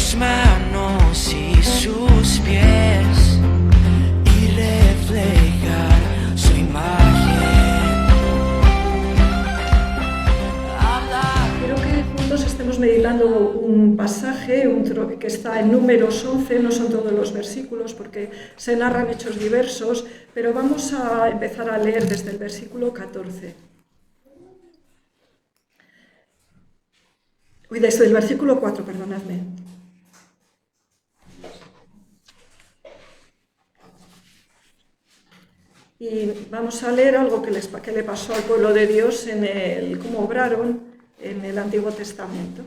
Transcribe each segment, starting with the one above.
sus manos y sus pies y reflejar su imagen. Quiero que juntos estemos meditando un pasaje que está en Números 11, no son todos los versículos porque se narran hechos diversos, pero vamos a empezar a leer desde el versículo 14. Desde el versículo 4, perdonadme. Y vamos a leer algo que le pasó al pueblo de Dios cómo obraron en el Antiguo Testamento,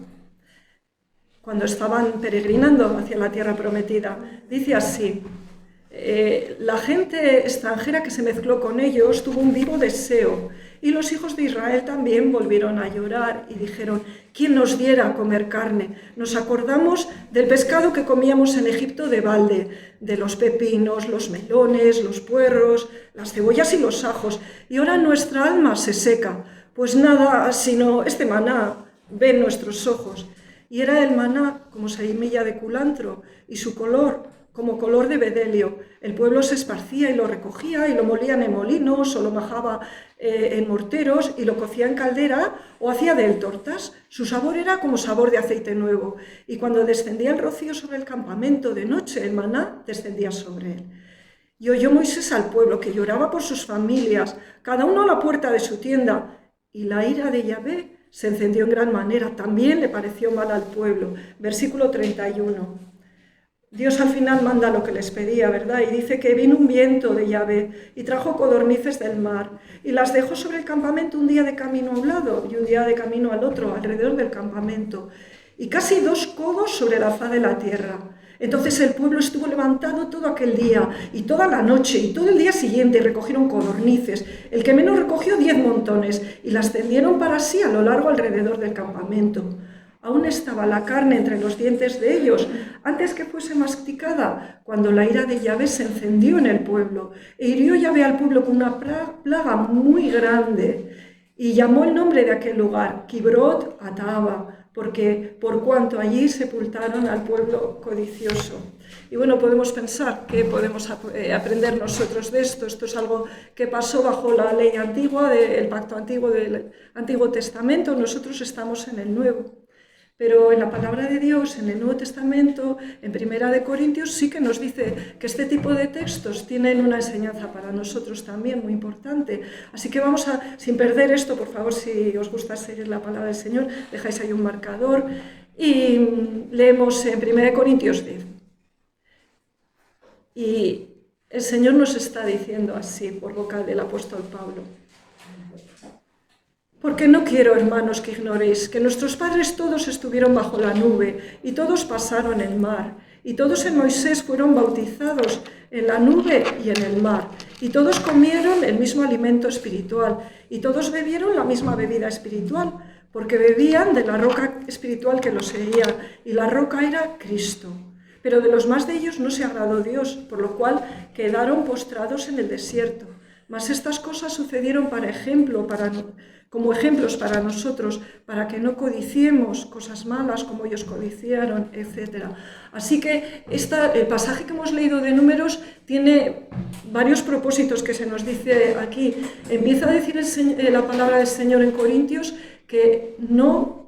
cuando estaban peregrinando hacia la tierra prometida. Dice así: la gente extranjera que se mezcló con ellos tuvo un vivo deseo, y los hijos de Israel también volvieron a llorar y dijeron: ¿quién nos diera a comer carne? Nos acordamos del pescado que comíamos en Egipto de balde, de los pepinos, los melones, los puerros, las cebollas y los ajos, y ahora nuestra alma se seca, pues nada sino este maná ven nuestros ojos. Y era el maná como semilla de culantro, y su color como color de bedelio. El pueblo se esparcía y lo recogía y lo molían en molinos o lo majaba en morteros y lo cocía en caldera o hacía de él tortas. Su sabor era como sabor de aceite nuevo, y cuando descendía el rocío sobre el campamento de noche, el maná descendía sobre él. Y oyó Moisés al pueblo que lloraba por sus familias, cada uno a la puerta de su tienda, y la ira de Yahvé se encendió en gran manera. También le pareció mal al pueblo. Versículo 31. Dios al final manda lo que les pedía, ¿verdad? Y dice que vino un viento de Yahvé y trajo codornices del mar y las dejó sobre el campamento un día de camino a un lado y un día de camino al otro, alrededor del campamento, y casi 2 codos sobre la faz de la tierra. Entonces el pueblo estuvo levantado todo aquel día y toda la noche y todo el día siguiente, y recogieron codornices. El que menos recogió 10 montones y las tendieron para sí a lo largo alrededor del campamento. Aún estaba la carne entre los dientes de ellos antes que fuese masticada, cuando la ira de Yahvé se encendió en el pueblo, e hirió Yahvé al pueblo con una plaga muy grande, y llamó el nombre de aquel lugar Kibrot Ataba, porque por cuanto allí sepultaron al pueblo codicioso. Y bueno, podemos pensar que podemos aprender nosotros de esto. Esto es algo que pasó bajo la ley antigua, del pacto antiguo del Antiguo Testamento. Nosotros estamos en el Nuevo. Pero en la palabra de Dios, en el Nuevo Testamento, en Primera de Corintios, sí que nos dice que este tipo de textos tienen una enseñanza para nosotros también muy importante. Así que vamos a, sin perder esto, por favor, si os gusta seguir la palabra del Señor, dejáis ahí un marcador y leemos en Primera de Corintios 10. Y el Señor nos está diciendo así, por boca del apóstol Pablo: porque no quiero, hermanos, que ignoréis que nuestros padres todos estuvieron bajo la nube y todos pasaron el mar, y todos en Moisés fueron bautizados en la nube y en el mar, y todos comieron el mismo alimento espiritual, y todos bebieron la misma bebida espiritual, porque bebían de la roca espiritual que los seguía, y la roca era Cristo. Pero de los más de ellos no se agradó Dios, por lo cual quedaron postrados en el desierto. Mas estas cosas sucedieron como ejemplos para nosotros, para que no codiciemos cosas malas como ellos codiciaron, etc. Así que el pasaje que hemos leído de Números tiene varios propósitos que se nos dice aquí. Empieza a decir la palabra del Señor en Corintios que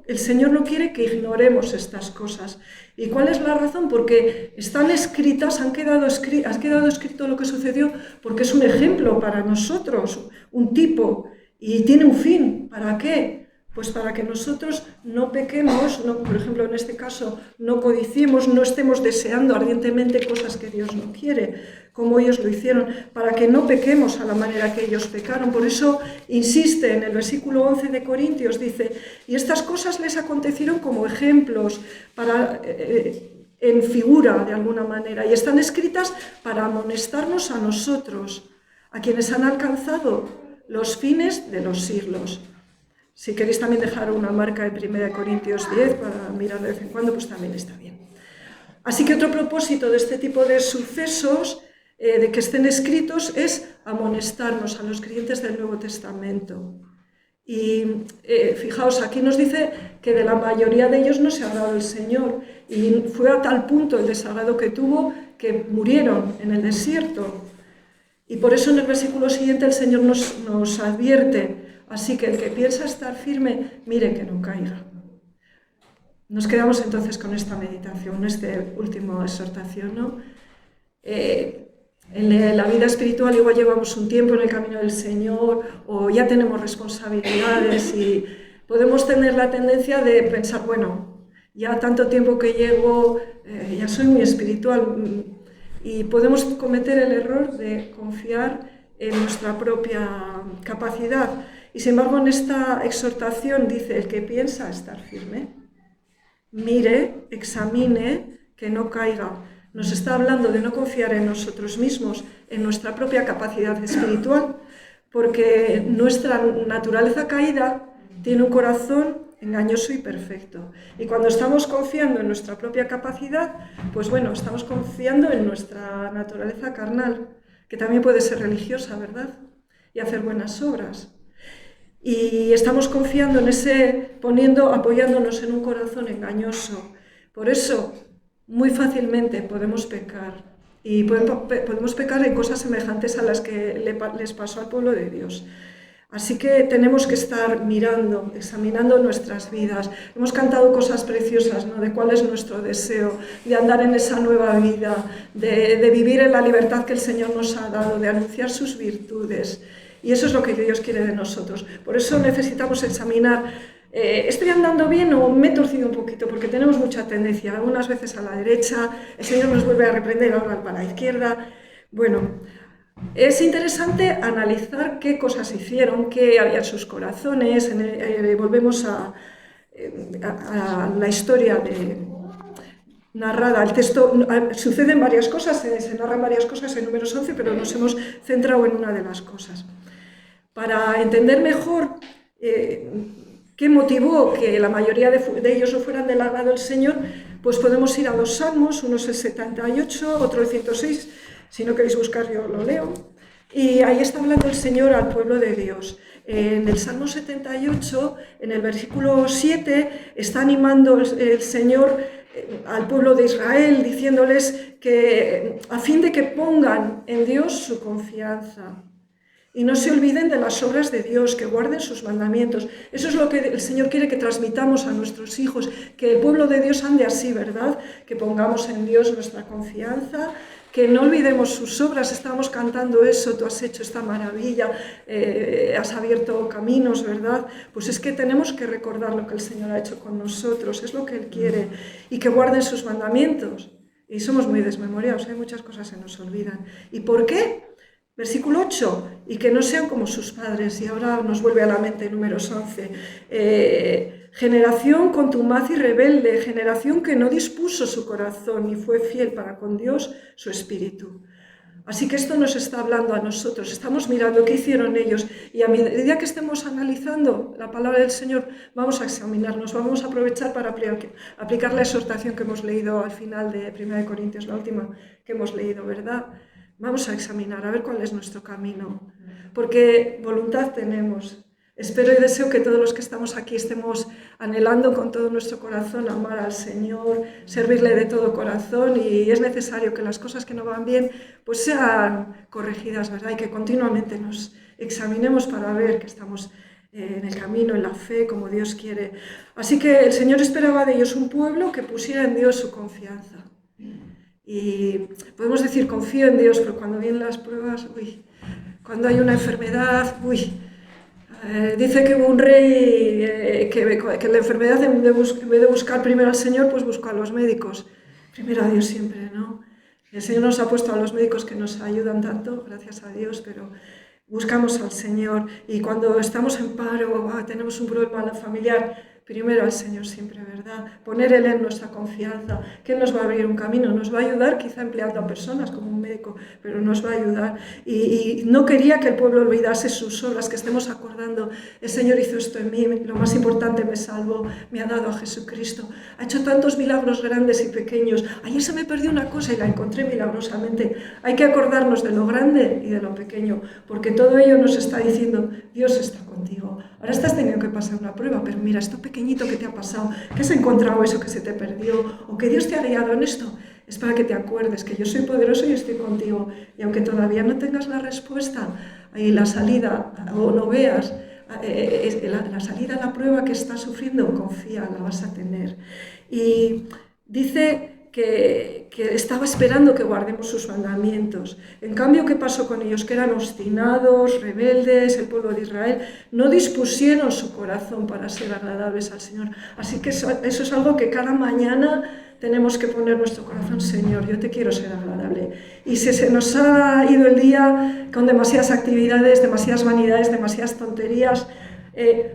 el Señor no quiere que ignoremos estas cosas. ¿Y cuál es la razón? Porque están escritas, ha quedado escrito lo que sucedió, porque es un ejemplo para nosotros, un tipo, y tiene un fin. ¿Para qué? Pues para que nosotros no pequemos, por ejemplo, en este caso, no codiciemos, no estemos deseando ardientemente cosas que Dios no quiere, como ellos lo hicieron, para que no pequemos a la manera que ellos pecaron. Por eso insiste en el versículo 11 de Corintios, dice: y estas cosas les acontecieron como ejemplos, en figura de alguna manera, y están escritas para amonestarnos a nosotros, a quienes han alcanzado los fines de los siglos. Si queréis también dejar una marca en 1 Corintios 10 para mirar de vez en cuando, pues también está bien. Así que otro propósito de este tipo de sucesos, de que estén escritos, es amonestarnos a los creyentes del Nuevo Testamento. Y fijaos, aquí nos dice que de la mayoría de ellos no se ha dado el Señor, y fue a tal punto el desagrado que tuvo que murieron en el desierto. Y por eso en el versículo siguiente el Señor nos advierte: así que el que piensa estar firme, mire que no caiga. Nos quedamos entonces con esta meditación, esta última exhortación, ¿no? En la vida espiritual igual llevamos un tiempo en el camino del Señor, o ya tenemos responsabilidades y podemos tener la tendencia de pensar, bueno, ya tanto tiempo que llevo, ya soy muy espiritual, y podemos cometer el error de confiar en nuestra propia capacidad. Y sin embargo, en esta exhortación dice: el que piensa estar firme, mire, examine, que no caiga. Nos está hablando de no confiar en nosotros mismos, en nuestra propia capacidad espiritual, porque nuestra naturaleza caída tiene un corazón engañoso y perfecto. Y cuando estamos confiando en nuestra propia capacidad, pues bueno, estamos confiando en nuestra naturaleza carnal, que también puede ser religiosa, ¿verdad? Y hacer buenas obras. Y estamos confiando en apoyándonos en un corazón engañoso. Por eso, muy fácilmente podemos pecar. Y podemos pecar en cosas semejantes a las que les pasó al pueblo de Dios. Así que tenemos que estar mirando, examinando nuestras vidas. Hemos cantado cosas preciosas, ¿no? De cuál es nuestro deseo, de andar en esa nueva vida, de vivir en la libertad que el Señor nos ha dado, de anunciar sus virtudes. Y eso es lo que Dios quiere de nosotros. Por eso necesitamos examinar: ¿estoy andando bien o me he torcido un poquito? Porque tenemos mucha tendencia, algunas veces a la derecha, el Señor nos vuelve a reprender, ahora para la izquierda. Bueno, es interesante analizar qué cosas hicieron, qué había en sus corazones. Volvemos a la historia narrada. El texto suceden varias cosas, se narran varias cosas en Números 11, pero nos hemos centrado en una de las cosas. Para entender mejor qué motivó que la mayoría de ellos no fueran del agrado del Señor, pues podemos ir a dos salmos, uno es el 78, otro el 106, si no queréis buscar yo lo leo, y ahí está hablando el Señor al pueblo de Dios. En el Salmo 78, en el versículo 7, está animando el Señor al pueblo de Israel, diciéndoles que a fin de que pongan en Dios su confianza y no se olviden de las obras de Dios, que guarden sus mandamientos. Eso es lo que el Señor quiere que transmitamos a nuestros hijos, que el pueblo de Dios ande así, ¿verdad? Que pongamos en Dios nuestra confianza, que no olvidemos sus obras. Estábamos cantando eso: tú has hecho esta maravilla, has abierto caminos, ¿verdad? Pues es que tenemos que recordar lo que el Señor ha hecho con nosotros, es lo que Él quiere, y que guarden sus mandamientos. Y somos muy desmemoriados, hay muchas cosas se nos olvidan. ¿Y por qué? Versículo 8, y que no sean como sus padres. Y ahora nos vuelve a la mente Números 11. Generación contumaz y rebelde, generación que no dispuso su corazón ni fue fiel para con Dios su espíritu. Así que esto nos está hablando a nosotros, estamos mirando qué hicieron ellos, y a medida que estemos analizando la palabra del Señor, vamos a examinarnos, vamos a aprovechar para aplicar la exhortación que hemos leído al final de 1 Corintios, la última que hemos leído, ¿verdad? Vamos a examinar, a ver cuál es nuestro camino, porque voluntad tenemos. Espero y deseo que todos los que estamos aquí estemos anhelando con todo nuestro corazón amar al Señor, servirle de todo corazón, y es necesario que las cosas que no van bien pues sean corregidas, ¿verdad? Y que continuamente nos examinemos para ver que estamos en el camino, en la fe, como Dios quiere. Así que el Señor esperaba de ellos un pueblo que pusiera en Dios su confianza. Y podemos decir confío en Dios, pero cuando vienen las pruebas, cuando hay una enfermedad, dice que hubo un rey que la enfermedad, en vez de buscar primero al Señor, pues buscó a los médicos. Primero a Dios siempre, ¿no? El Señor nos ha puesto a los médicos que nos ayudan tanto, gracias a Dios, pero buscamos al Señor. Y cuando estamos en paro, tenemos un problema familiar, primero al Señor siempre, ¿verdad? Poner Él en nuestra confianza, que Él nos va a abrir un camino, nos va a ayudar, quizá empleando a personas como un médico, pero nos va a ayudar. Y no quería que el pueblo olvidase sus obras, que estemos acordando: el Señor hizo esto en mí, lo más importante, me salvó, me ha dado a Jesucristo, ha hecho tantos milagros grandes y pequeños. Ayer se me perdió una cosa y la encontré milagrosamente. Hay que acordarnos de lo grande y de lo pequeño, porque todo ello nos está diciendo: Dios está contigo. Ahora estás teniendo que pasar una prueba, pero mira, esto pequeñito que te ha pasado, que has encontrado eso que se te perdió, o que Dios te ha guiado en esto, es para que te acuerdes que yo soy poderoso y estoy contigo. Y aunque todavía no tengas la respuesta y la salida, o no veas la salida a la prueba que estás sufriendo, confía, la vas a tener. Y dice que estaba esperando que guardemos sus mandamientos. En cambio, ¿qué pasó con ellos? Que eran obstinados, rebeldes, el pueblo de Israel, no dispusieron su corazón para ser agradables al Señor. Así que eso es algo que cada mañana tenemos que poner nuestro corazón: Señor, yo te quiero ser agradable. Y si se nos ha ido el día con demasiadas actividades, demasiadas vanidades, demasiadas tonterías,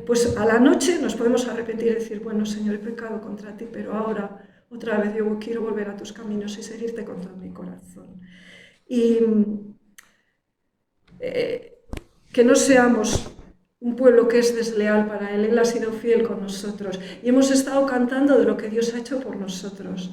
pues a la noche nos podemos arrepentir y decir: bueno, Señor, he pecado contra ti, pero ahora otra vez yo quiero volver a tus caminos y seguirte con todo mi corazón. Y que no seamos un pueblo que es desleal para Él. Él ha sido fiel con nosotros. Y hemos estado cantando de lo que Dios ha hecho por nosotros.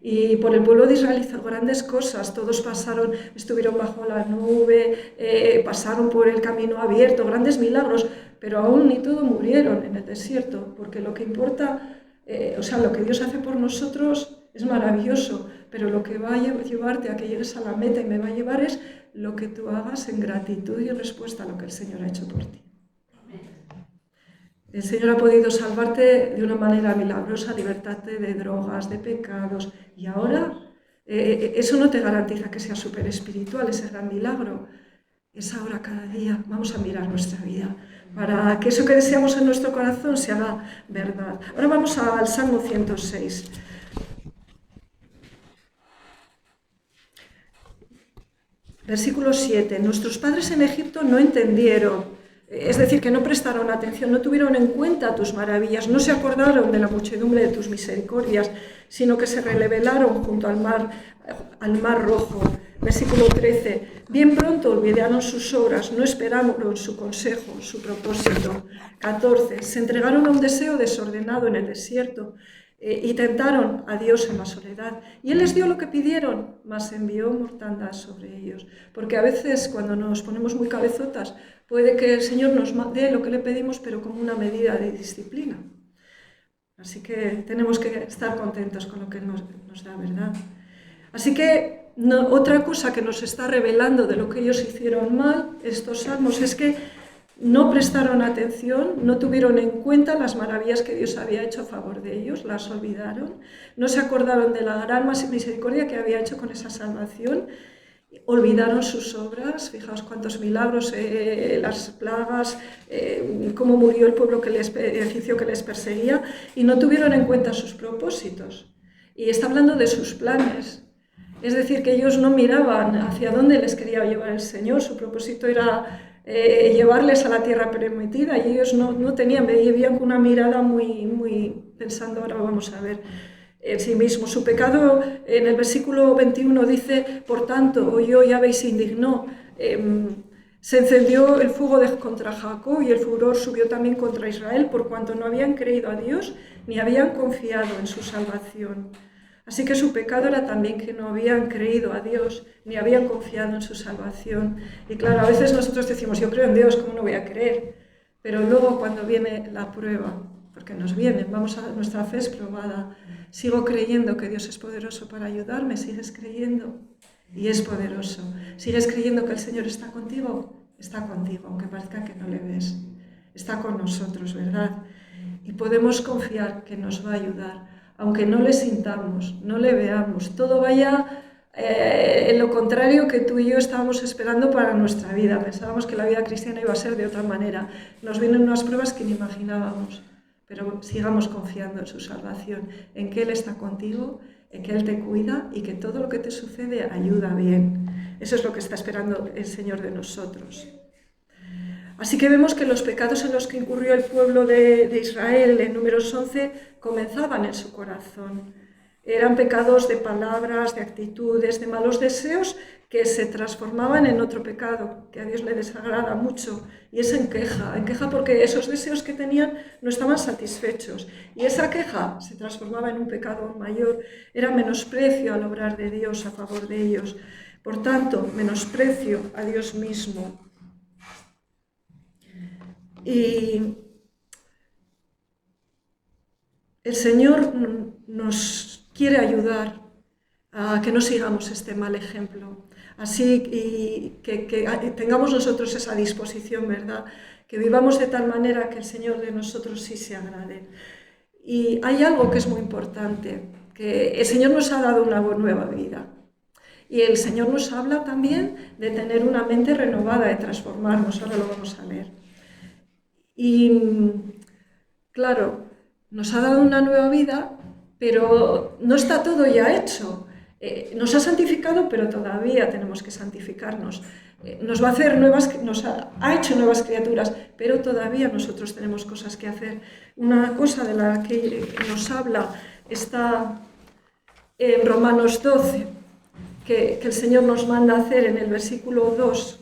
Y por el pueblo de Israel hizo grandes cosas. Todos pasaron, estuvieron bajo la nube, pasaron por el camino abierto, grandes milagros, pero aún ni todo murieron en el desierto, porque lo que importa, lo que Dios hace por nosotros es maravilloso, pero lo que va a llevarte a que llegues a la meta y me va a llevar es lo que tú hagas en gratitud y en respuesta a lo que el Señor ha hecho por ti. El Señor ha podido salvarte de una manera milagrosa, libertarte de drogas, de pecados, y ahora eso no te garantiza que sea súper espiritual, ese gran milagro. Es ahora, cada día. Vamos a mirar nuestra vida para que eso que deseamos en nuestro corazón se haga verdad. Ahora vamos al Salmo 106. Versículo 7. Nuestros padres en Egipto no entendieron, es decir, que no prestaron atención, no tuvieron en cuenta tus maravillas, no se acordaron de la muchedumbre de tus misericordias, sino que se rebelaron junto al mar Rojo. Versículo 13. Bien pronto olvidaron sus obras, no esperaron su consejo, su propósito. 14. Se entregaron a un deseo desordenado en el desierto y tentaron a Dios en la soledad. Y Él les dio lo que pidieron, mas envió mortandad sobre ellos. Porque a veces, cuando nos ponemos muy cabezotas, puede que el Señor nos dé lo que le pedimos, pero como una medida de disciplina. Así que tenemos que estar contentos con lo que Él nos da, ¿verdad? Así que otra cosa que nos está revelando de lo que ellos hicieron mal, estos salmos, es que no prestaron atención, no tuvieron en cuenta las maravillas que Dios había hecho a favor de ellos, las olvidaron, no se acordaron de la gran misericordia que había hecho con esa salvación, olvidaron sus obras. Fijaos cuántos milagros, las plagas, cómo murió el pueblo egipcio que les perseguía, y no tuvieron en cuenta sus propósitos. Y está hablando de sus planes. Es decir, que ellos no miraban hacia dónde les quería llevar el Señor. Su propósito era llevarles a la tierra prometida, y ellos no tenían, vivían con una mirada muy pensando, ahora vamos a ver, en sí mismo. Su pecado, en el versículo 21 dice: por tanto, oyó Yahvé y se indignó. Se encendió el fuego contra Jacob, y el furor subió también contra Israel, por cuanto no habían creído a Dios ni habían confiado en su salvación. Así que su pecado era también que no habían creído a Dios, ni habían confiado en su salvación. Y claro, a veces nosotros decimos: yo creo en Dios, ¿cómo no voy a creer? Pero luego, cuando viene la prueba, porque nos viene, nuestra fe es probada, sigo creyendo que Dios es poderoso para ayudarme, sigues creyendo, y es poderoso. Sigues creyendo que el Señor está contigo, aunque parezca que no le ves. Está con nosotros, ¿verdad? Y podemos confiar que nos va a ayudar. Aunque no le sintamos, no le veamos, todo vaya en lo contrario que tú y yo estábamos esperando para nuestra vida. Pensábamos que la vida cristiana iba a ser de otra manera. Nos vienen unas pruebas que ni imaginábamos, pero sigamos confiando en su salvación, en que Él está contigo, en que Él te cuida y que todo lo que te sucede ayuda bien. Eso es lo que está esperando el Señor de nosotros. Así que vemos que los pecados en los que incurrió el pueblo de Israel en Números 11 comenzaban en su corazón. Eran pecados de palabras, de actitudes, de malos deseos que se transformaban en otro pecado que a Dios le desagrada mucho, y es en queja porque esos deseos que tenían no estaban satisfechos, y esa queja se transformaba en un pecado mayor. Era menosprecio al obrar de Dios a favor de ellos, por tanto, menosprecio a Dios mismo. Y el Señor nos quiere ayudar a que no sigamos este mal ejemplo. Así y que tengamos nosotros esa disposición, ¿verdad? Que vivamos de tal manera que el Señor de nosotros sí se agrade. Y hay algo que es muy importante, que el Señor nos ha dado una nueva vida. Y el Señor nos habla también de tener una mente renovada, de transformarnos. Ahora lo vamos a leer. Y claro, nos ha dado una nueva vida, pero no está todo ya hecho. Nos ha santificado, pero todavía tenemos que santificarnos. Nos va a hacer nos ha hecho nuevas criaturas, pero todavía nosotros tenemos cosas que hacer. Una cosa de la que nos habla está en Romanos 12, que el Señor nos manda hacer en el versículo 2.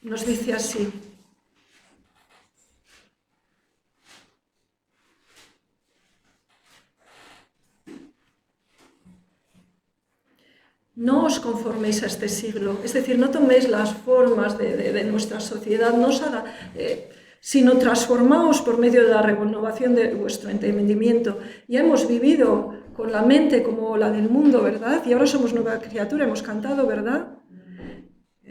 Nos dice así: no os conforméis a este siglo, es decir, no toméis las formas de nuestra sociedad, sino transformaos por medio de la renovación de vuestro entendimiento. Ya hemos vivido con la mente como la del mundo, ¿verdad? Y ahora somos nueva criatura, hemos cantado, ¿verdad?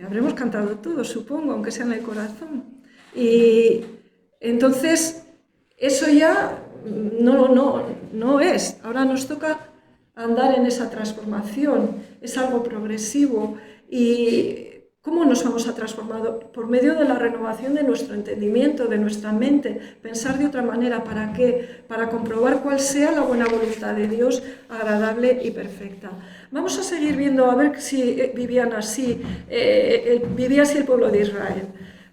Habremos cantado todos, supongo, aunque sea en el corazón. Y entonces, eso ya no es. Ahora nos toca andar en esa transformación, es algo progresivo. ¿Y cómo nos vamos a transformar? Por medio de la renovación de nuestro entendimiento, de nuestra mente, pensar de otra manera. ¿Para qué? Para comprobar cuál sea la buena voluntad de Dios, agradable y perfecta. Vamos a seguir viendo a ver si vivía así el pueblo de Israel,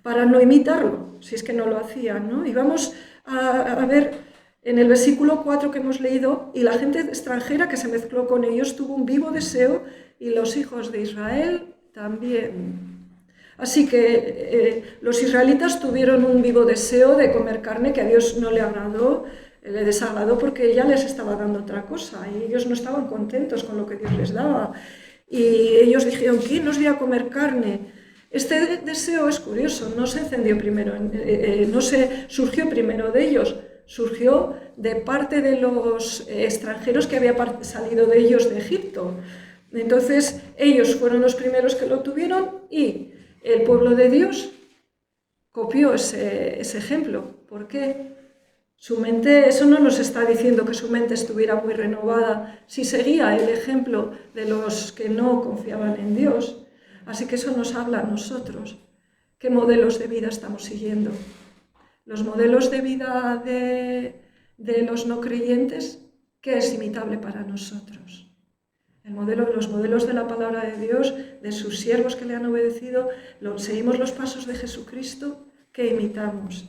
para no imitarlo, si es que no lo hacían, ¿no? Y vamos a ver en el versículo 4 que hemos leído: y la gente extranjera que se mezcló con ellos tuvo un vivo deseo, y los hijos de Israel también. Así que los israelitas tuvieron un vivo deseo de comer carne que a Dios no le agradó, le desagradó, porque ya les estaba dando otra cosa y ellos no estaban contentos con lo que Dios les daba. Y ellos dijeron: ¿quién nos dio a comer carne? Este deseo es curioso, no se encendió primero, surgió primero de ellos, surgió de parte de los extranjeros que habían salido de ellos de Egipto. Entonces ellos fueron los primeros que lo tuvieron y el pueblo de Dios copió ese ejemplo. ¿Por qué? Su mente, eso no nos está diciendo que su mente estuviera muy renovada, si seguía el ejemplo de los que no confiaban en Dios. Así que eso nos habla a nosotros. ¿Qué modelos de vida estamos siguiendo? Los modelos de vida de los no creyentes, ¿qué es imitable para nosotros? Los modelos de la palabra de Dios, de sus siervos que le han obedecido, seguimos los pasos de Jesucristo, ¿qué imitamos?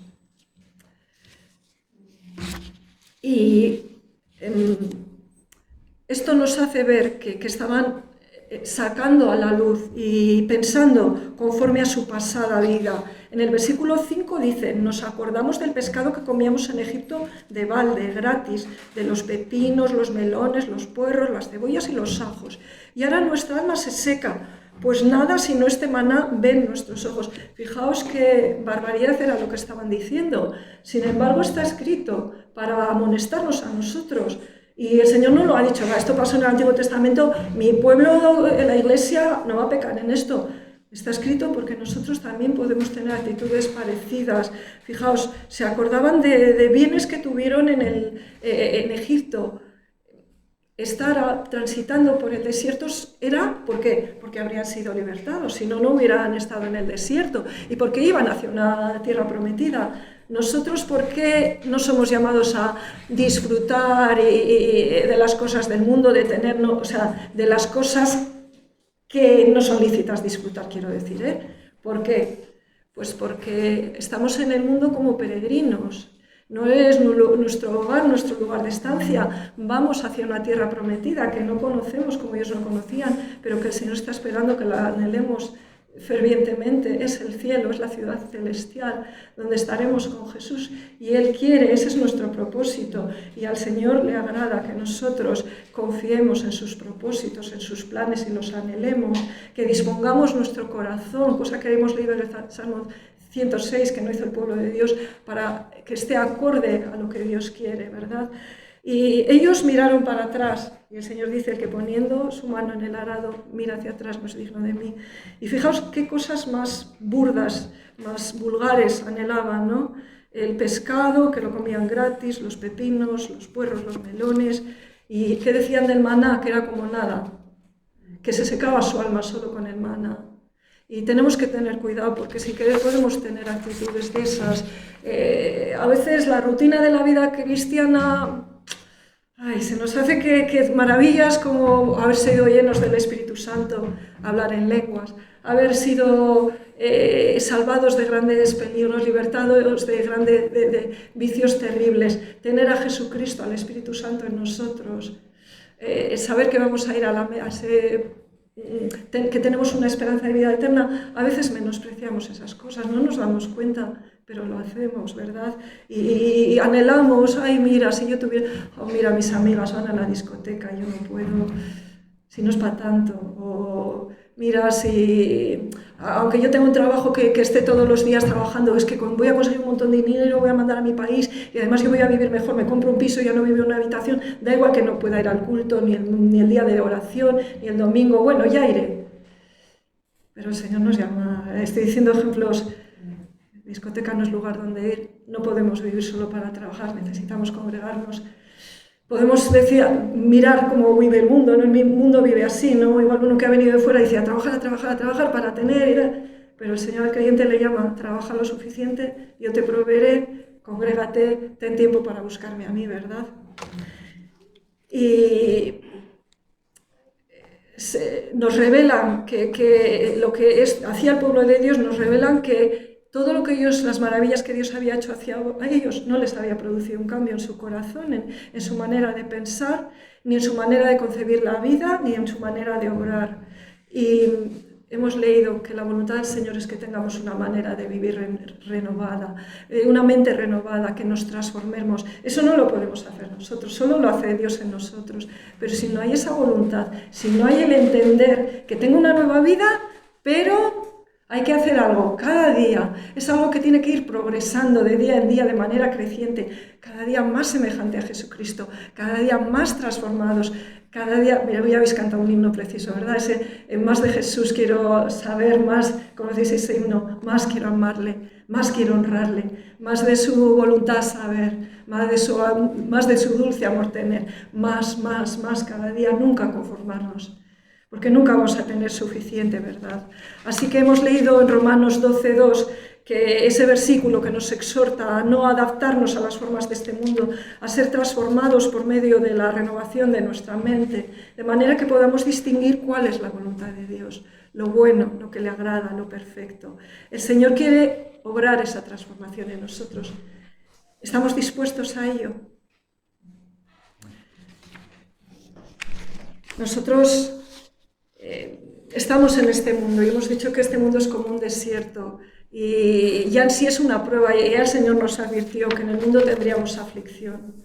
Y esto nos hace ver que estaban sacando a la luz y pensando conforme a su pasada vida. En el versículo 5 dice: nos acordamos del pescado que comíamos en Egipto de balde, gratis, de los pepinos, los melones, los puerros, las cebollas y los ajos. Y ahora nuestra alma se seca, pues nada sino este maná ven nuestros ojos. Fijaos qué barbaridad era lo que estaban diciendo. Sin embargo, está escrito para amonestarnos a nosotros. Y el Señor no lo ha dicho: esto pasó en el Antiguo Testamento, mi pueblo, la iglesia, no va a pecar en esto. Está escrito porque nosotros también podemos tener actitudes parecidas. Fijaos, se acordaban de bienes que tuvieron en Egipto. Estar transitando por el desierto era, ¿por qué? Porque habrían sido libertados, si no, no hubieran estado en el desierto. ¿Y por qué iban hacia una tierra prometida? Nosotros, ¿por qué no somos llamados a disfrutar de las cosas del mundo, de las cosas que no son lícitas disfrutar, quiero decir, ¿eh? ¿Por qué? Pues porque estamos en el mundo como peregrinos. No es nuestro hogar, nuestro lugar de estancia. Vamos hacia una tierra prometida que no conocemos como ellos no conocían, pero que el Señor está esperando que la anhelemos fervientemente. Es el cielo, es la ciudad celestial, donde estaremos con Jesús. Y Él quiere, ese es nuestro propósito. Y al Señor le agrada que nosotros confiemos en sus propósitos, en sus planes y los anhelemos, que dispongamos nuestro corazón, cosa que hemos leído en el Salmo 106, que no hizo el pueblo de Dios, para que esté acorde a lo que Dios quiere, ¿verdad? Y ellos miraron para atrás, y el Señor dice, el que poniendo su mano en el arado mira hacia atrás no es digno de mí. Y fijaos qué cosas más burdas, más vulgares anhelaban, ¿no? El pescado, que lo comían gratis, los pepinos, los puerros, los melones, y qué decían del maná, que era como nada, que se secaba su alma solo con el maná. Y tenemos que tener cuidado porque sí que podemos tener actitudes de esas. A veces la rutina de la vida cristiana, se nos hace que maravillas como haber sido llenos del Espíritu Santo, hablar en lenguas, haber sido salvados de grandes peligros, libertados de vicios terribles, tener a Jesucristo, al Espíritu Santo en nosotros, saber que vamos a ir que tenemos una esperanza de vida eterna. A veces menospreciamos esas cosas, no nos damos cuenta, pero lo hacemos, ¿verdad? Y anhelamos, mira, si yo tuviera, mira, mis amigas van a la discoteca, yo no puedo, si no es para tanto, o mira, si, aunque yo tengo un trabajo que esté todos los días trabajando, es que voy a conseguir un montón de dinero, voy a mandar a mi país, y además yo voy a vivir mejor, me compro un piso, ya no vivo en una habitación, da igual que no pueda ir al culto, ni el día de oración, ni el domingo, bueno, ya iré. Pero el Señor nos llama, estoy diciendo ejemplos. Discoteca no es lugar donde ir, no podemos vivir solo para trabajar, necesitamos congregarnos. Podemos mirar cómo vive el mundo, ¿no? El mundo vive así, ¿no? Igual uno que ha venido de fuera dice a trabajar para tener, pero el Señor al creyente le llama, trabaja lo suficiente, yo te proveeré, congrégate, ten tiempo para buscarme a mí, ¿verdad? Y nos revelan que lo que hacía el pueblo de Dios, nos revelan que todo lo que las maravillas que Dios había hecho hacia ellos, no les había producido un cambio en su corazón, en su manera de pensar, ni en su manera de concebir la vida, ni en su manera de obrar. Y hemos leído que la voluntad del Señor es que tengamos una manera de vivir renovada, una mente renovada, que nos transformemos. Eso no lo podemos hacer nosotros, solo lo hace Dios en nosotros. Pero si no hay esa voluntad, si no hay el entender que tengo una nueva vida, pero hay que hacer algo cada día, es algo que tiene que ir progresando de día en día de manera creciente, cada día más semejante a Jesucristo, cada día más transformados, cada día, mira, ya habéis cantado un himno precioso, ¿verdad? Más de Jesús quiero saber, más, conocéis ese himno, más quiero amarle, más quiero honrarle, más de su voluntad saber, más de su dulce amor tener, más, cada día, nunca conformarnos. Porque nunca vamos a tener suficiente, ¿verdad? Así que hemos leído en Romanos 12:2 que ese versículo que nos exhorta a no adaptarnos a las formas de este mundo, a ser transformados por medio de la renovación de nuestra mente, de manera que podamos distinguir cuál es la voluntad de Dios, lo bueno, lo que le agrada, lo perfecto. El Señor quiere obrar esa transformación en nosotros. ¿Estamos dispuestos a ello? Nosotros estamos en este mundo y hemos dicho que este mundo es como un desierto y ya en sí es una prueba, y ya el Señor nos advirtió que en el mundo tendríamos aflicción.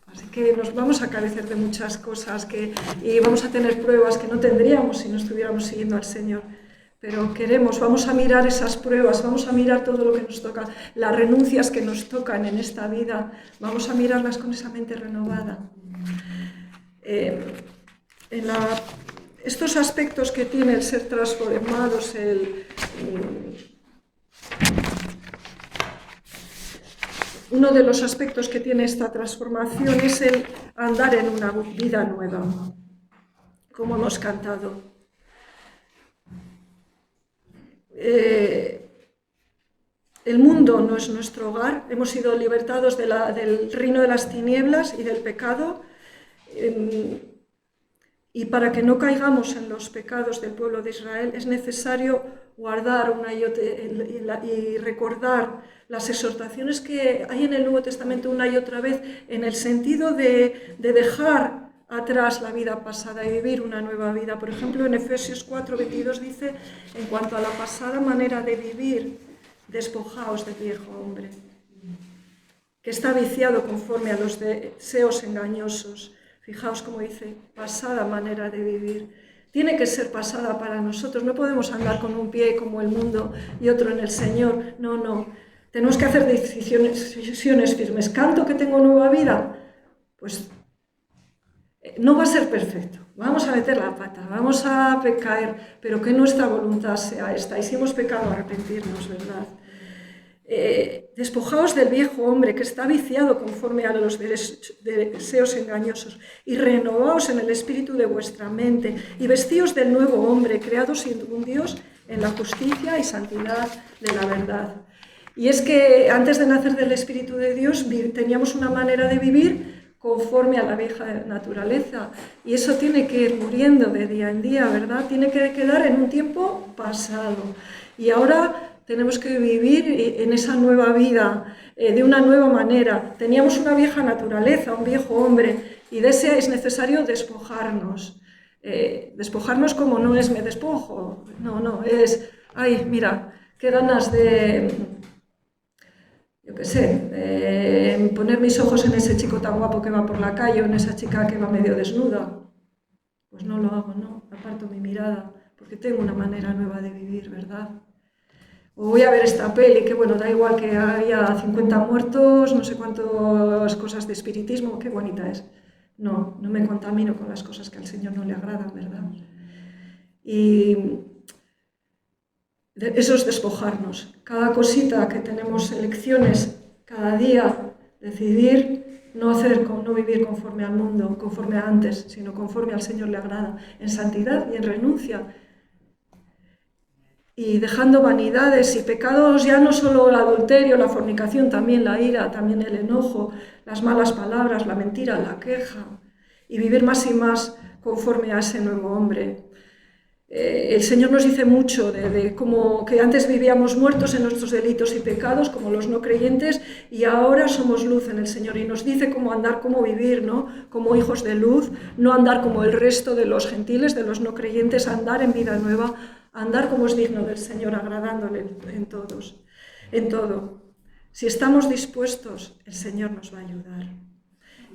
Así que nos vamos a carecer de muchas cosas y vamos a tener pruebas que no tendríamos si no estuviéramos siguiendo al Señor. Pero vamos a mirar esas pruebas, vamos a mirar todo lo que nos toca, las renuncias que nos tocan en esta vida, vamos a mirarlas con esa mente renovada. Estos aspectos que tiene el ser transformados, uno de los aspectos que tiene esta transformación es el andar en una vida nueva, como hemos cantado. El mundo no es nuestro hogar, hemos sido libertados del reino de las tinieblas y del pecado. Y para que no caigamos en los pecados del pueblo de Israel es necesario guardar y recordar las exhortaciones que hay en el Nuevo Testamento una y otra vez en el sentido de dejar atrás la vida pasada y vivir una nueva vida. Por ejemplo, en Efesios 4:22 dice, en cuanto a la pasada manera de vivir, despojaos del viejo hombre, que está viciado conforme a los deseos engañosos. Fijaos cómo dice, pasada manera de vivir. Tiene que ser pasada para nosotros. No podemos andar con un pie como el mundo y otro en el Señor. No. Tenemos que hacer decisiones firmes. ¿Canto que tengo nueva vida? pues no va a ser perfecto. Vamos a meter la pata, vamos a pecar, pero que nuestra voluntad sea esta. Y si hemos pecado, arrepentirnos, ¿verdad? Despojaos del viejo hombre que está viciado conforme a los deseos engañosos y renovaos en el espíritu de vuestra mente y vestíos del nuevo hombre creado según Dios en la justicia y santidad de la verdad. Y es que antes de nacer del Espíritu de Dios teníamos una manera de vivir conforme a la vieja naturaleza y eso tiene que ir muriendo de día en día, ¿verdad? Tiene que quedar en un tiempo pasado y ahora tenemos que vivir en esa nueva vida, de una nueva manera. Teníamos una vieja naturaleza, un viejo hombre, y de ese es necesario despojarnos. Despojarnos como no es me despojo, no, es, ay, mira, qué ganas de, yo qué sé, poner mis ojos en ese chico tan guapo que va por la calle o en esa chica que va medio desnuda. Pues no lo hago, no, aparto mi mirada, porque tengo una manera nueva de vivir, ¿verdad? O voy a ver esta peli, que bueno, da igual que haya 50 muertos, no sé cuántas cosas de espiritismo, qué bonita es. No me contamino con las cosas que al Señor no le agradan, ¿verdad? Y eso es despojarnos. Cada cosita que tenemos elecciones, cada día, decidir no vivir conforme al mundo, conforme a antes, sino conforme al Señor le agrada, en santidad y en renuncia. Y dejando vanidades y pecados, ya no solo el adulterio, la fornicación, también la ira, también el enojo, las malas palabras, la mentira, la queja, y vivir más y más conforme a ese nuevo hombre. El Señor nos dice mucho de cómo que antes vivíamos muertos en nuestros delitos y pecados, como los no creyentes, y ahora somos luz en el Señor, y nos dice cómo andar, cómo vivir, ¿no? Como hijos de luz, no andar como el resto de los gentiles, de los no creyentes, andar en vida nueva, andar como es digno del Señor, agradándole en todo. Si estamos dispuestos, el Señor nos va a ayudar.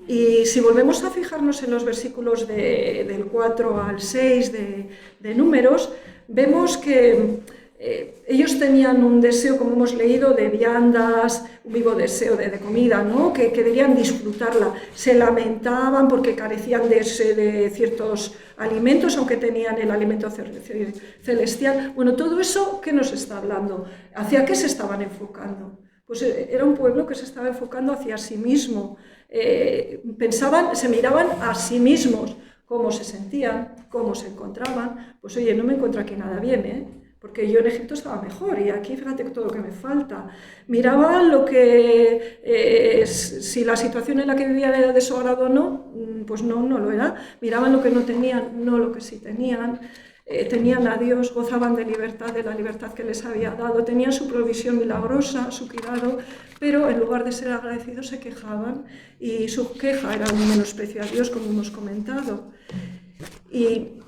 Y si volvemos a fijarnos en los versículos del 4 al 6 de Números, vemos que ellos tenían un deseo, como hemos leído, de viandas, un vivo deseo de comida, ¿no? Que querían disfrutarla. Se lamentaban porque carecían de ciertos alimentos, aunque tenían el alimento celestial. Bueno, todo eso, ¿qué nos está hablando? ¿Hacia qué se estaban enfocando? Pues era un pueblo que se estaba enfocando hacia sí mismo. Se miraban a sí mismos, cómo se sentían, cómo se encontraban. Pues oye, no me encuentro aquí nada bien, porque yo en Egipto estaba mejor y aquí fíjate todo lo que me falta. Miraban lo que, si la situación en la que vivían era de su agrado o no, pues no lo era. Miraban lo que no tenían, no lo que sí tenían. Tenían a Dios, gozaban de la libertad que les había dado, tenían su provisión milagrosa, su cuidado, pero en lugar de ser agradecidos se quejaban y su queja era un menosprecio a Dios, como hemos comentado. Y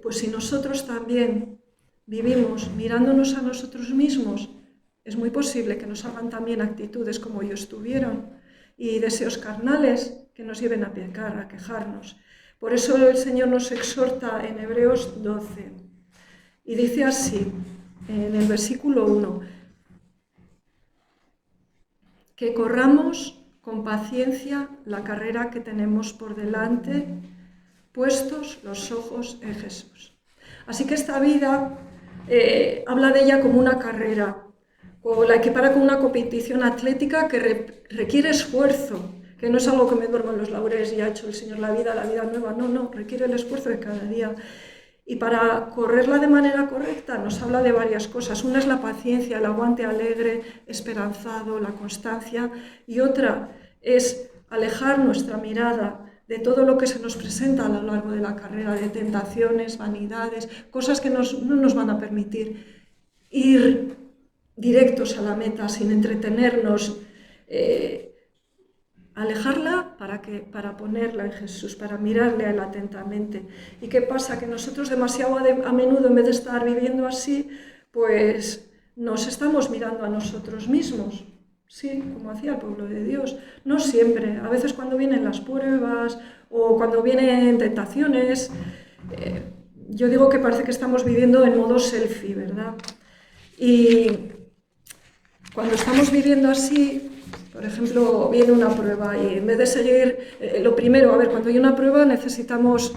pues si nosotros también vivimos mirándonos a nosotros mismos, es muy posible que nos hagan también actitudes como ellos tuvieron y deseos carnales que nos lleven a pecar, a quejarnos. Por eso el Señor nos exhorta en Hebreos 12 y dice así, en el versículo 1, que corramos con paciencia la carrera que tenemos por delante, puestos los ojos en Jesús. Así que esta vida habla de ella como una carrera, o la equipara con una competición atlética que requiere esfuerzo, que no es algo que me duermo en los laureles y ha hecho el Señor la vida nueva, no, requiere el esfuerzo de cada día. Y para correrla de manera correcta nos habla de varias cosas. Una es la paciencia, el aguante alegre, esperanzado, la constancia, y otra es alejar nuestra mirada de todo lo que se nos presenta a lo largo de la carrera, de tentaciones, vanidades, cosas que no nos van a permitir ir directos a la meta sin entretenernos, alejarla para ponerla en Jesús, para mirarle a Él atentamente. ¿Y qué pasa? Que nosotros demasiado a menudo, en vez de estar viviendo así, pues nos estamos mirando a nosotros mismos. Sí, como hacía el pueblo de Dios. No siempre, a veces cuando vienen las pruebas o cuando vienen tentaciones, yo digo que parece que estamos viviendo en modo selfie, ¿verdad? Y cuando estamos viviendo así, Por ejemplo, viene una prueba y en vez de seguir, lo primero, a ver, cuando hay una prueba necesitamos,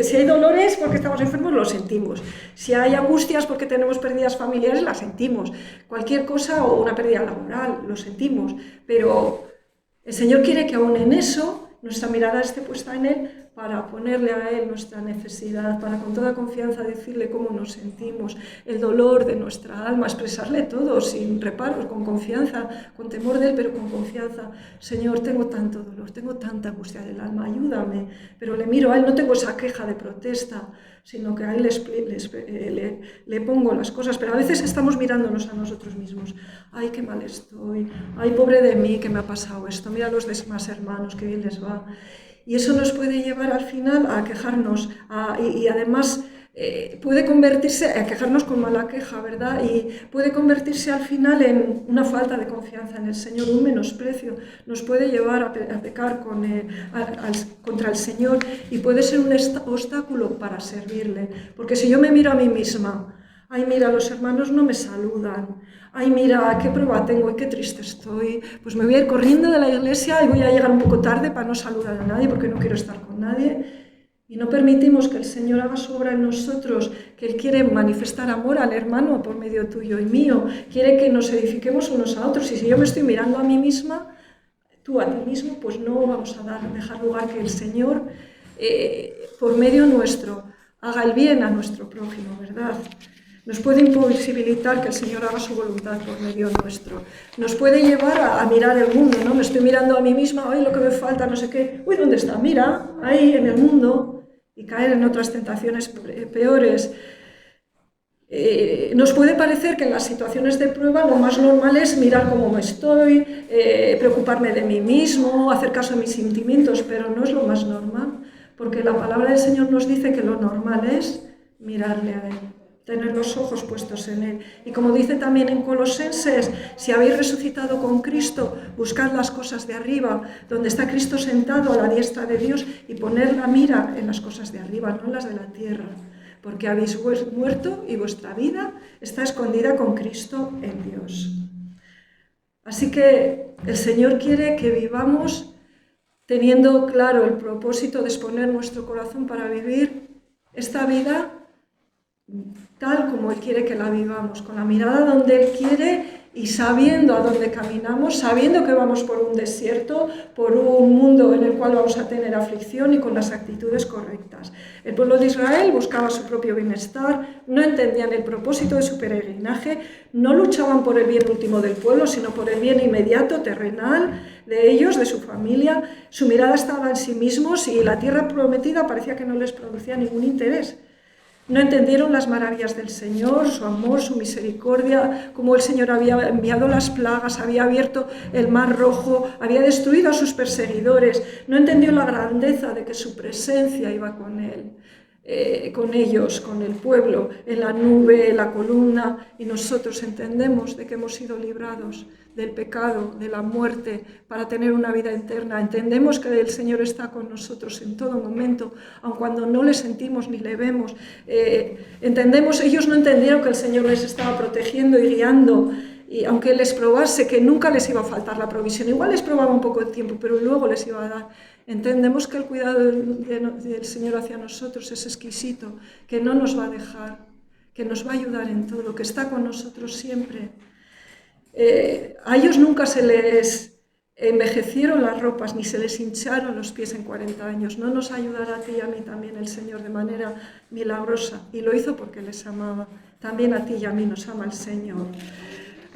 si hay dolores porque estamos enfermos, lo sentimos. Si hay angustias porque tenemos pérdidas familiares, las sentimos. Cualquier cosa o una pérdida laboral, lo sentimos. Pero el Señor quiere que aún en eso nuestra mirada esté puesta en Él para ponerle a Él nuestra necesidad, para con toda confianza decirle cómo nos sentimos, el dolor de nuestra alma, expresarle todo sin reparos, con confianza, con temor de Él, pero con confianza. Señor, tengo tanto dolor, tengo tanta angustia del alma, ayúdame. Pero le miro a Él, no tengo esa queja de protesta, sino que a Él le pongo las cosas. Pero a veces estamos mirándonos a nosotros mismos. Ay, qué mal estoy, ay, pobre de mí, que me ha pasado esto, mira a los demás hermanos, qué bien les va. Y eso nos puede llevar al final a quejarnos y además puede convertirse, a quejarnos con mala queja, ¿verdad? Y puede convertirse al final en una falta de confianza en el Señor, un menosprecio. Nos puede llevar a pecar contra el Señor y puede ser un obstáculo para servirle. Porque si yo me miro a mí misma, ay, mira, los hermanos no me saludan. Ay, mira, qué prueba tengo y qué triste estoy. Pues me voy a ir corriendo de la iglesia y voy a llegar un poco tarde para no saludar a nadie porque no quiero estar con nadie. Y no permitimos que el Señor haga su obra en nosotros, que Él quiere manifestar amor al hermano por medio tuyo y mío. Quiere que nos edifiquemos unos a otros. Y si yo me estoy mirando a mí misma, tú a ti mismo, pues no vamos a dejar lugar que el Señor, por medio nuestro, haga el bien a nuestro prójimo, ¿verdad? Nos puede imposibilitar que el Señor haga su voluntad por medio nuestro. Nos puede llevar a mirar el mundo, ¿no? Me estoy mirando a mí misma, ay, lo que me falta, no sé qué. Uy, ¿dónde está? Mira, ahí en el mundo. Y caer en otras tentaciones peores. Nos puede parecer que en las situaciones de prueba lo más normal es mirar cómo me estoy, preocuparme de mí mismo, hacer caso a mis sentimientos, pero no es lo más normal. Porque la palabra del Señor nos dice que lo normal es mirarle a Él, tener los ojos puestos en Él. Y como dice también en Colosenses, si habéis resucitado con Cristo, buscad las cosas de arriba, donde está Cristo sentado a la diestra de Dios, y poner la mira en las cosas de arriba, no en las de la tierra. Porque habéis muerto y vuestra vida está escondida con Cristo en Dios. Así que el Señor quiere que vivamos teniendo claro el propósito de exponer nuestro corazón para vivir esta vida tal como Él quiere que la vivamos, con la mirada donde Él quiere y sabiendo a dónde caminamos, sabiendo que vamos por un desierto, por un mundo en el cual vamos a tener aflicción y con las actitudes correctas. El pueblo de Israel buscaba su propio bienestar, no entendían el propósito de su peregrinaje, no luchaban por el bien último del pueblo, sino por el bien inmediato, terrenal, de ellos, de su familia. Su mirada estaba en sí mismos y la tierra prometida parecía que no les producía ningún interés. No entendieron las maravillas del Señor, su amor, su misericordia, cómo el Señor había enviado las plagas, había abierto el mar rojo, había destruido a sus perseguidores. No entendió la grandeza de que su presencia iba con Él, con ellos, con el pueblo, en la nube, en la columna. Y nosotros entendemos de que hemos sido librados del pecado, de la muerte, para tener una vida eterna. Entendemos que el Señor está con nosotros en todo momento, aun cuando no le sentimos ni le vemos. Entendemos, ellos no entendieron que el Señor les estaba protegiendo y guiando, y aunque les probase que nunca les iba a faltar la provisión, igual les probaba un poco de tiempo, pero luego les iba a dar. Entendemos que el cuidado del Señor hacia nosotros es exquisito, que no nos va a dejar, que nos va a ayudar en todo, que está con nosotros siempre. A ellos nunca se les envejecieron las ropas ni se les hincharon los pies en 40 años. No nos ayudará a ti y a mí también el Señor de manera milagrosa, y lo hizo porque les amaba. También a ti y a mí nos ama el Señor.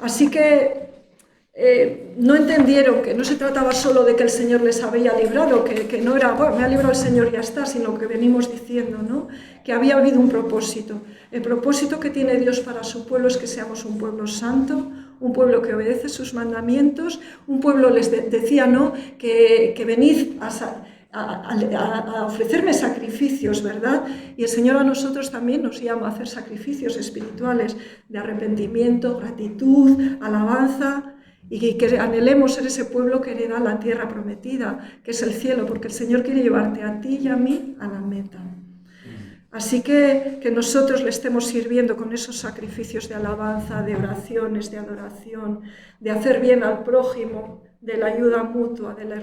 Así que no entendieron que no se trataba solo de que el Señor les había librado, que no era, bueno, me ha librado el Señor y ya está, sino que venimos diciendo, ¿no?, que había habido un propósito. El propósito que tiene Dios para su pueblo es que seamos un pueblo santo, un pueblo que obedece sus mandamientos, un pueblo, les decía, ¿no?, que venid a ofrecerme sacrificios, ¿verdad? Y el Señor a nosotros también nos llama a hacer sacrificios espirituales de arrepentimiento, gratitud, alabanza, y que anhelemos ser ese pueblo que hereda la tierra prometida, que es el cielo, porque el Señor quiere llevarte a ti y a mí a la meta. Así que nosotros le estemos sirviendo con esos sacrificios de alabanza, de oraciones, de adoración, de hacer bien al prójimo, de la ayuda mutua, de la,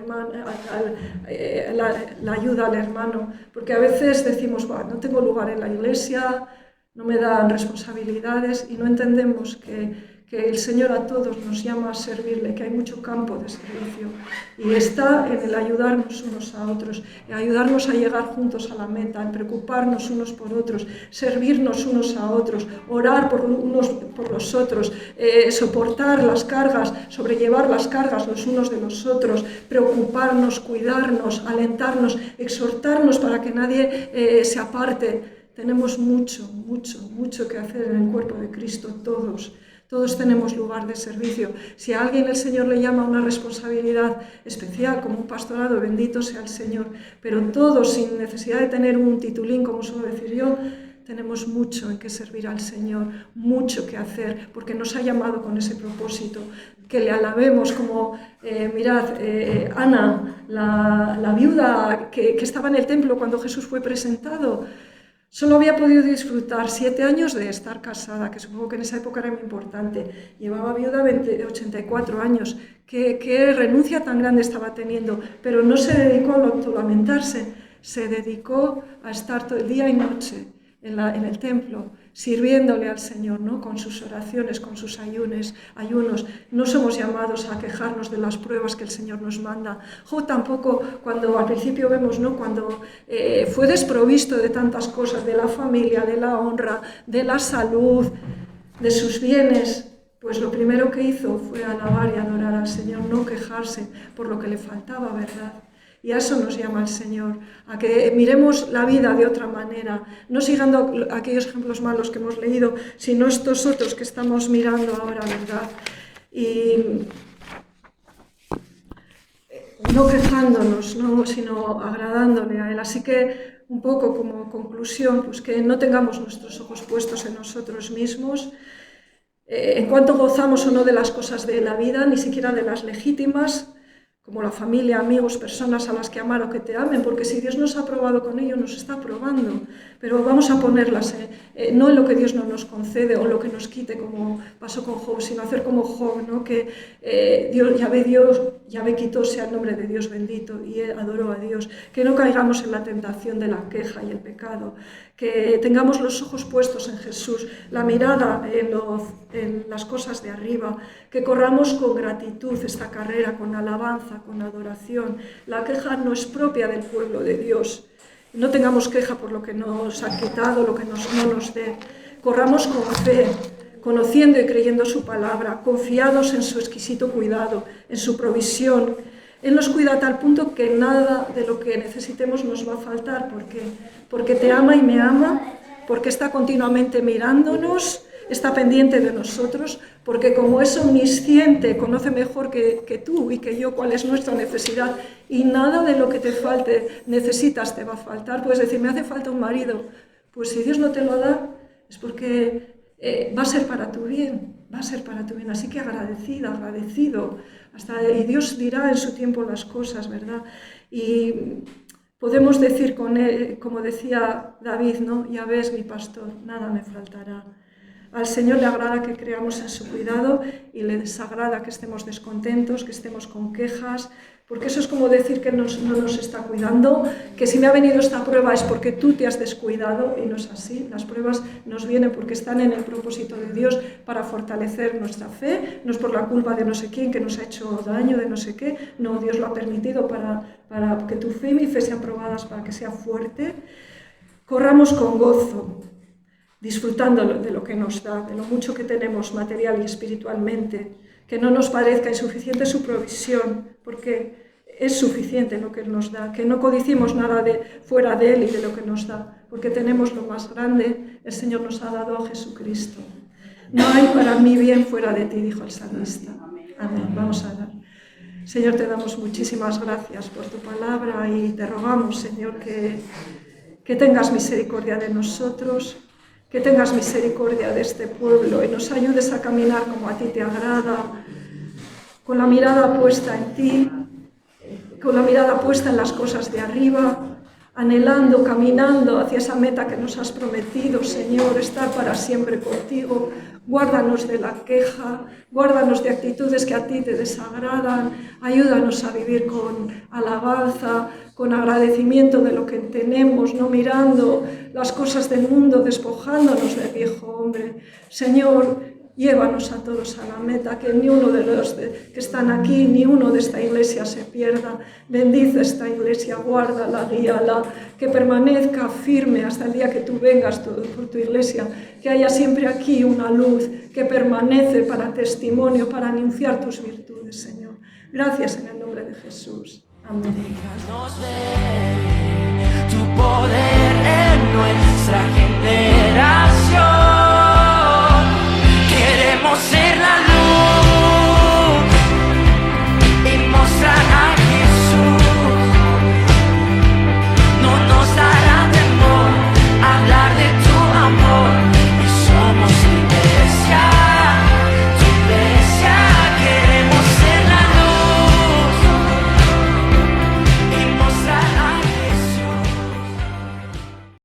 la ayuda al hermano, porque a veces decimos, no tengo lugar en la iglesia, no me dan responsabilidades y no entendemos que el Señor a todos nos llama a servirle, que hay mucho campo de servicio y está en el ayudarnos unos a otros, en ayudarnos a llegar juntos a la meta, en preocuparnos unos por otros, servirnos unos a otros, orar por unos por los otros, soportar las cargas, sobrellevar las cargas los unos de los otros, preocuparnos, cuidarnos, alentarnos, exhortarnos para que nadie se aparte. Tenemos mucho que hacer en el cuerpo de Cristo, todos. Todos tenemos lugar de servicio. Si a alguien el Señor le llama a una responsabilidad especial, como un pastorado, bendito sea el Señor. Pero todos, sin necesidad de tener un titulín, como suelo decir yo, tenemos mucho en que servir al Señor, mucho que hacer, porque nos ha llamado con ese propósito. Que le alabemos como, mirad, Ana, la viuda que estaba en el templo cuando Jesús fue presentado, solo había podido disfrutar 7 años de estar casada, que supongo que en esa época era muy importante. Llevaba viuda 84 años. ¿Qué renuncia tan grande estaba teniendo? Pero no se dedicó a autolamentarse, se dedicó a estar todo el día y noche en el templo, sirviéndole al Señor, ¿no? Con sus oraciones, con sus ayunos. No somos llamados a quejarnos de las pruebas que el Señor nos manda. Job tampoco, cuando al principio vemos, ¿no? Cuando fue desprovisto de tantas cosas, de la familia, de la honra, de la salud, de sus bienes, pues lo primero que hizo fue alabar y adorar al Señor, no quejarse por lo que le faltaba, ¿verdad? Y a eso nos llama el Señor, a que miremos la vida de otra manera, no siguiendo aquellos ejemplos malos que hemos leído, sino estos otros que estamos mirando ahora, ¿verdad? Y no quejándonos, ¿no? Sino agradándole a Él. Así que, un poco como conclusión, pues que no tengamos nuestros ojos puestos en nosotros mismos, en cuanto gozamos o no de las cosas de la vida, ni siquiera de las legítimas, como la familia, amigos, personas a las que amar o que te amen, porque si Dios nos ha probado con ello, nos está probando, pero vamos a ponerlas, no en lo que Dios no nos concede o lo que nos quite, como pasó con Job, sino hacer como Job, ¿no? Que Yahvé quitó, sea el nombre de Dios bendito, y él adoró a Dios, que no caigamos en la tentación de la queja y el pecado, que tengamos los ojos puestos en Jesús, la mirada en las cosas de arriba, que corramos con gratitud esta carrera, con alabanza, con adoración. La queja no es propia del pueblo de Dios. No tengamos queja por lo que nos ha quitado, lo que no nos dé. Corramos con fe, conociendo y creyendo su palabra, confiados en su exquisito cuidado, en su provisión. Él nos cuida a tal punto que nada de lo que necesitemos nos va a faltar, porque te ama y me ama, porque está continuamente mirándonos, está pendiente de nosotros, porque como es omnisciente, conoce mejor que tú y que yo cuál es nuestra necesidad, y nada de lo que te falte, necesitas, te va a faltar. Puedes decir, me hace falta un marido. Pues si Dios no te lo da, es porque va a ser para tu bien, va a ser para tu bien. Así que agradecido. Y Dios dirá en su tiempo las cosas, ¿verdad? Y podemos decir con él, como decía David, ¿no? Ya ves, mi pastor, nada me faltará. Al Señor le agrada que creamos en su cuidado y le desagrada que estemos descontentos, que estemos con quejas, porque eso es como decir que no nos está cuidando, que si me ha venido esta prueba es porque tú te has descuidado, y no es así. Las pruebas nos vienen porque están en el propósito de Dios para fortalecer nuestra fe, no es por la culpa de no sé quién que nos ha hecho daño, de no sé qué, no, Dios lo ha permitido para que tu fe y mi fe sean probadas, para que sea fuerte. Corramos con gozo, disfrutando de lo que nos da, de lo mucho que tenemos material y espiritualmente, que no nos parezca insuficiente su provisión, porque es suficiente lo que Él nos da, que no codicimos nada fuera de Él y de lo que nos da, porque tenemos lo más grande, el Señor nos ha dado a Jesucristo. No hay para mí bien fuera de ti, dijo el salmista. Amén. Vamos a orar. Señor, te damos muchísimas gracias por tu palabra y te rogamos, Señor, que tengas misericordia de nosotros, que tengas misericordia de este pueblo y nos ayudes a caminar como a ti te agrada, con la mirada puesta en ti, con la mirada puesta en las cosas de arriba, anhelando, caminando hacia esa meta que nos has prometido, Señor, estar para siempre contigo, Guárdanos de la queja, guárdanos de actitudes que a ti te desagradan, ayúdanos a vivir con alabanza, con agradecimiento de lo que tenemos, no mirando las cosas del mundo, despojándonos del viejo hombre. Señor, llévanos a todos a la meta, que ni uno de los que están aquí, ni uno de esta iglesia se pierda. Bendice esta iglesia, guárdala, guíala, que permanezca firme hasta el día que tú vengas por tu iglesia, que haya siempre aquí una luz que permanece para testimonio, para anunciar tus virtudes, Señor. Gracias en el nombre de Jesús. Amén. Déjanos ver